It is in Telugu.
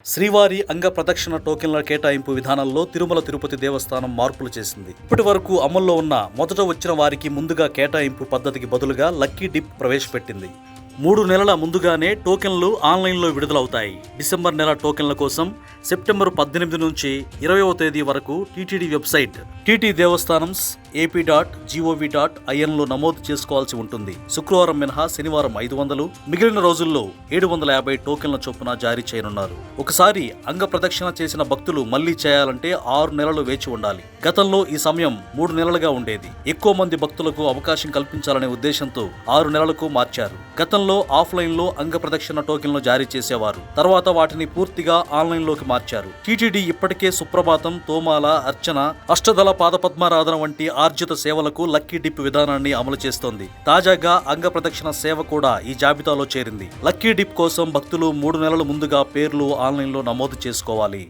శ్రీవారి అంగ ప్రదక్షిణ టోకెన్ల కేటాయింపు విధానంలో తిరుమల తిరుపతి దేవస్థానం మార్పులు చేసింది. ఇప్పటి వరకు అమల్లో ఉన్న మొదట వచ్చిన వారికి ముందుగా కేటాయింపు పద్ధతికి బదులుగా లక్కీ డిప్ ప్రవేశపెట్టింది. 3 నెలల ముందుగానే టోకెన్లు ఆన్లైన్లో విడుదలవుతాయి. డిసెంబర్ నెల టోకెన్ల కోసం సెప్టెంబర్ 18 నుంచి 20వ తేదీ వరకు టీటీడీ వెబ్సైట్ ttdevastanams ap.gov.in లో నమోదు చేసుకోవాల్సి ఉంటుంది. శుక్రవారం మినహా శనివారం 500, మిగిలిన రోజుల్లో 750 టోకెన్ల చొప్పున జారీ చేయనున్నారు. ఒకసారి అంగ ప్రదక్షిణ చేసిన భక్తులు మళ్లీ చేయాలంటే 6 నెలలు వేచి ఉండాలి. గతంలో ఈ సమయం 3 నెలలుగా ఉండేది. ఎక్కువ మంది భక్తులకు అవకాశం కల్పించాలనే ఉద్దేశంతో 6 నెలలకు మార్చారు. గతంలో ఆఫ్లైన్ లో అంగ ప్రదక్షిణ టోకెన్లు జారీ చేసేవారు. తర్వాత వాటిని పూర్తిగా ఆన్లైన్ లోకి మార్చారు. టీటీడీ ఇప్పటికే సుప్రభాతం, తోమాల, అర్చన, అష్టదళ పాదపద్మారాధన వంటి ఆర్జిత సేవలకు లక్కీ డిప్ విధానాన్ని అమలు చేస్తోంది. తాజాగా అంగ ప్రదక్షిణ సేవ కూడా ఈ జాబితాలో చేరింది. లక్కీ డిప్ కోసం భక్తులు 3 నెలల ముందుగా పేర్లు ఆన్లైన్ లో నమోదు చేసుకోవాలి.